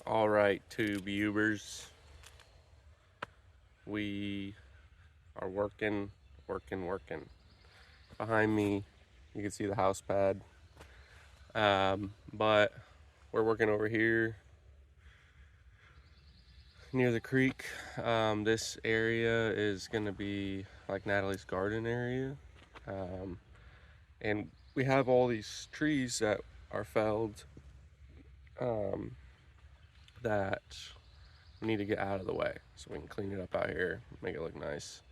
All right, tube Ubers. We are working. Behind me, you can see the house pad. But we're working over here near the creek. This area is gonna be like Natalie's garden area. And we have all these trees that are felled um, that we need to get out of the way so we can clean it up out here, make it look nice,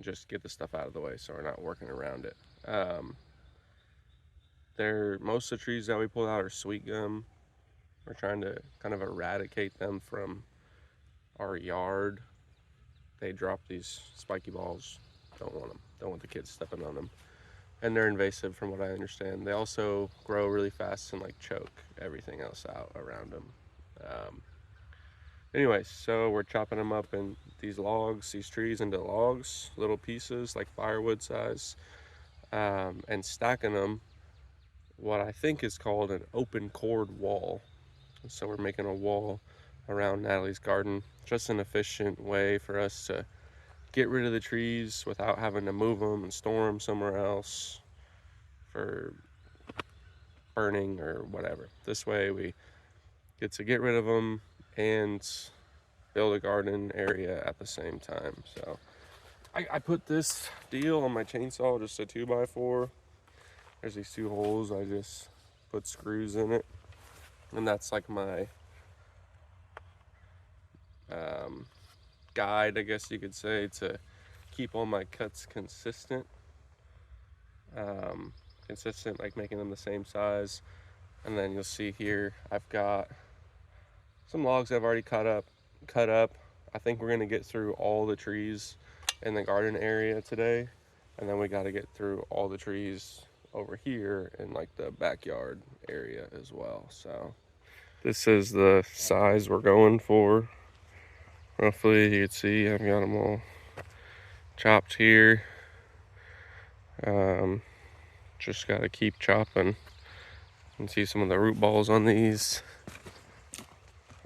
just get the stuff out of the way so we're not working around it. Most of the trees that we pulled out are sweet gum. We're trying to kind of eradicate them from our yard. They drop these spiky balls. Don't want them. Don't want the kids stepping on them. And they're invasive from what I understand. They also grow really fast and like choke everything else out around them. Anyways, so we're chopping them up in these trees into logs, little pieces like firewood size, and stacking them what I think is called an open cord wall. So we're making a wall around Natalie's garden, just an efficient way for us to get rid of the trees without having to move them and store them somewhere else for burning or whatever. This way we get to get rid of them and build a garden area at the same time. So I put this deal on my chainsaw, just a 2x4. There's these 2 holes. I just put screws in it, and that's like my guide, I guess you could say, to keep all my cuts consistent. Like making them the same size. And then you'll see here I've got some logs I've already cut up. I think we're gonna get through all the trees in the garden area today, and then we got to get through all the trees over here in like the backyard area as well. So this is the size we're going for. Roughly, you can see I've got them all chopped here. Just got to keep chopping. You can see some of the root balls on these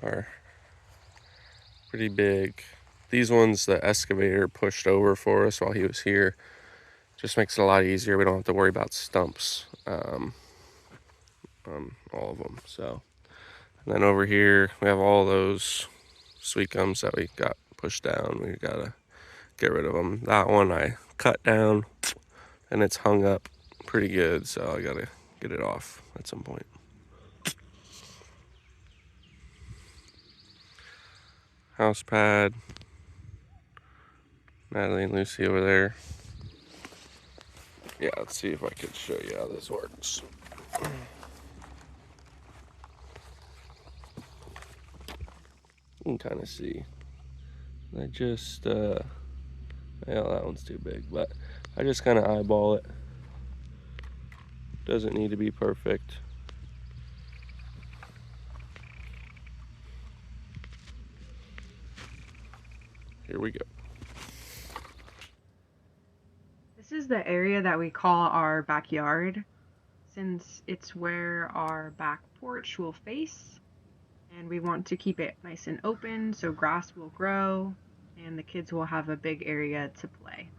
are pretty big. These ones the excavator pushed over for us while he was here. Just makes it a lot easier. We don't have to worry about stumps on all of them. So, and then over here we have all those sweet gums that we got pushed down. We gotta get rid of them. That one I cut down and it's hung up pretty good, so I gotta get it off at some point. House pad. Natalie and Lucy over there. Yeah, let's see if I can show you how this works. You can kind of see. I just, well, that one's too big, but I just kind of eyeball it. Doesn't need to be perfect. Here we go. This is the area that we call our backyard, since it's where our back porch will face, and we want to keep it nice and open so grass will grow and the kids will have a big area to play.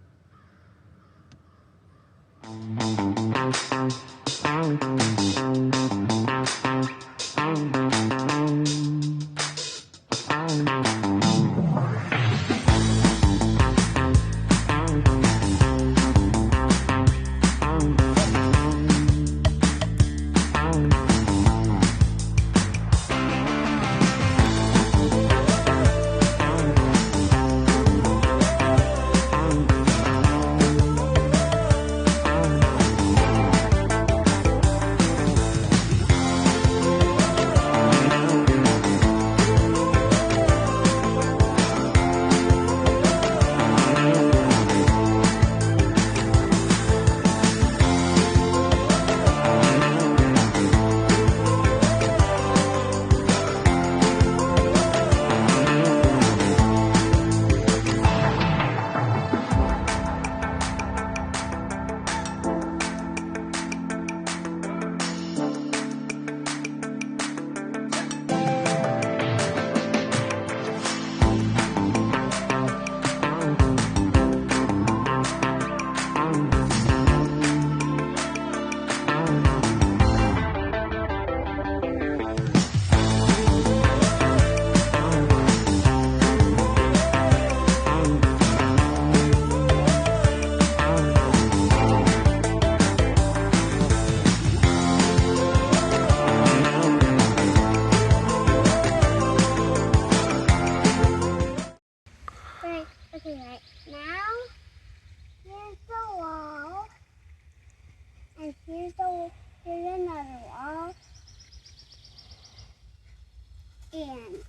And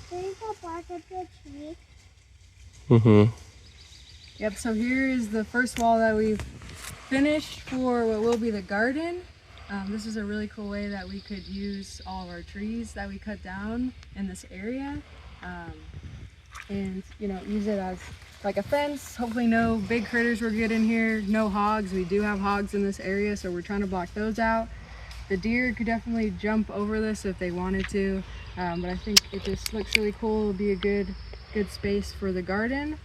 there's a bark of the tree. Mm-hmm. Yep, so here is the first wall that we've finished for what will be the garden. This is a really cool way that we could use all of our trees that we cut down in this area. And you know, use it as like a fence. Hopefully no big critters will get in here, no hogs. We do have hogs in this area, so we're trying to block those out. The deer could definitely jump over this if they wanted to, but I think it just looks really cool. It'll be a good space for the garden.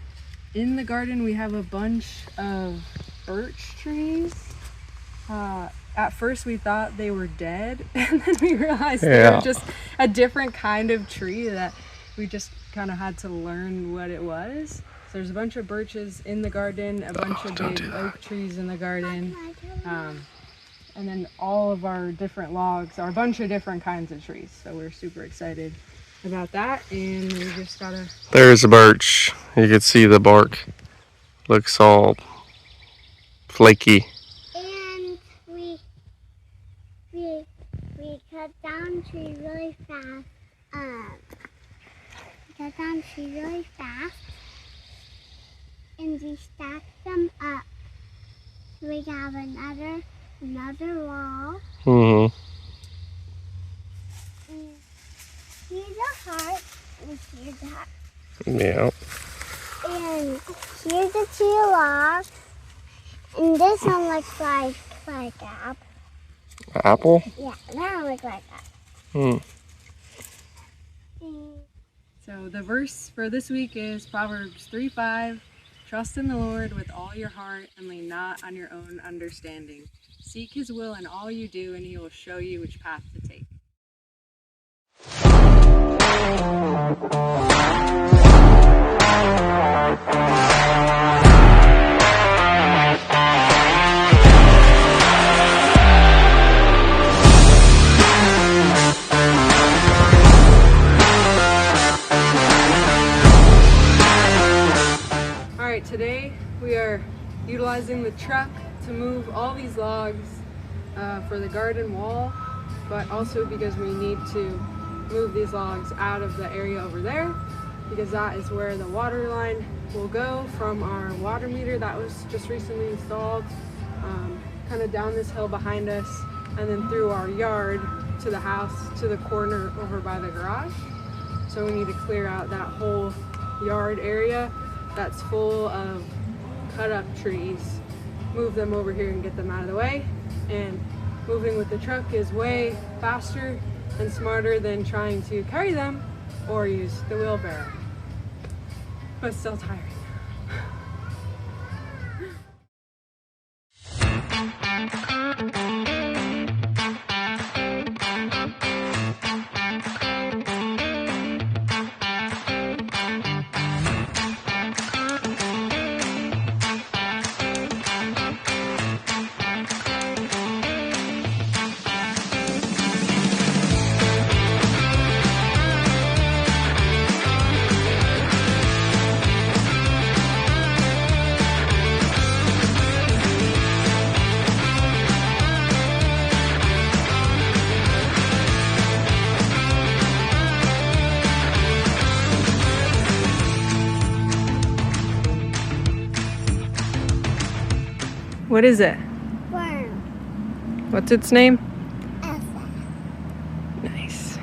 In the garden we have a bunch of birch trees. At first we thought they were dead, and then we realized they were just a different kind of tree that we just kind of had to learn what it was. So there's a bunch of birches in the garden, a bunch of big oak trees in the garden, and then all of our different logs are a bunch of different kinds of trees. So we're super excited about that, and we just gotta... There's a birch. You can see the bark looks all flaky. And we cut down trees really fast. Cut down trees really fast, and we stacked them up. So we have another wall. Mm-hmm. And here's a heart, and here's a heart. Yeah. And here's the two logs, and this one looks like apple. Apple? Yeah, that one looks like that. Hmm. And So the verse for this week is Proverbs 3:5. Trust in the Lord with all your heart and lean not on your own understanding. Seek his will in all you do, and he will show you which path to take. Alright, today we are utilizing the truck to move all these logs for the garden wall, but also because we need to move these logs out of the area over there, because that is where the water line will go from our water meter that was just recently installed, kind of down this hill behind us, and then through our yard to the house to the corner over by the garage. So we need to clear out that whole yard area that's full of cut up trees, move them over here and get them out of the way. And moving with the truck is way faster and smarter than trying to carry them or use the wheelbarrow, but still tiring. What is it? worm. What's its name? Elsa. Nice.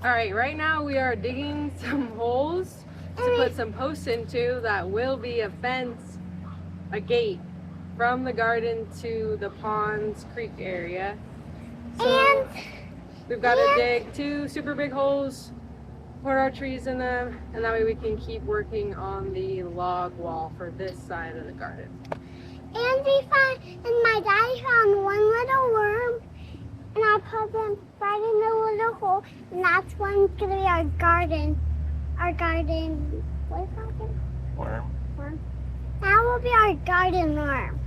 All right, right now we are digging some holes to put some posts into that will be a fence, a gate from the garden to the Ponds Creek area. So And we've got to dig 2 super big holes, put our trees in them, and that way we can keep working on the log wall for this side of the garden. and my daddy found one little worm, and I put them right in the little hole, and that's one's gonna be our garden. What is that? Worm. That will be our garden worm.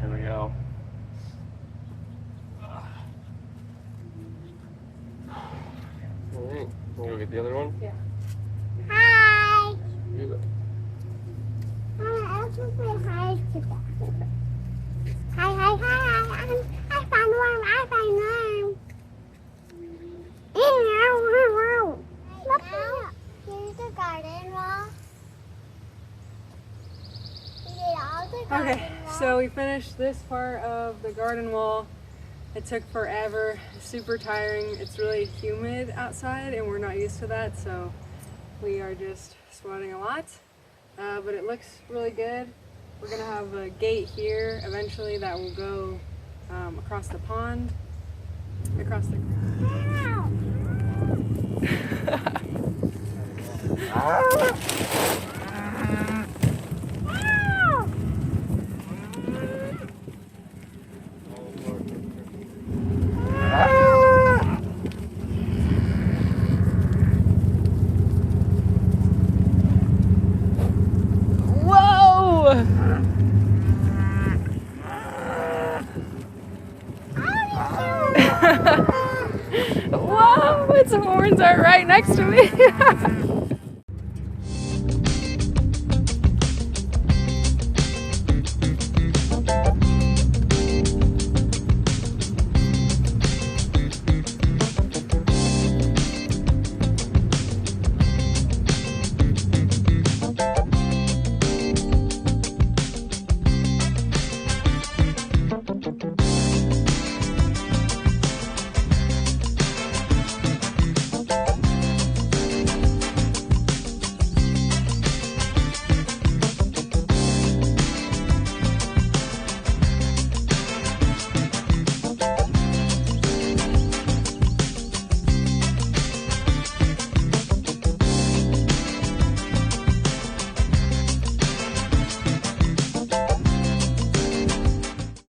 Here we go. Alright, we'll go get the other one. Hi. Do it. I also say hi to them. Hi. I found worm. So we finished this part of the garden wall. It took forever, super tiring. It's really humid outside and we're not used to that, so we are just sweating a lot. But it looks really good. We're gonna have a gate here eventually that will go across the pond, across the Whoa, its horns are right next to me.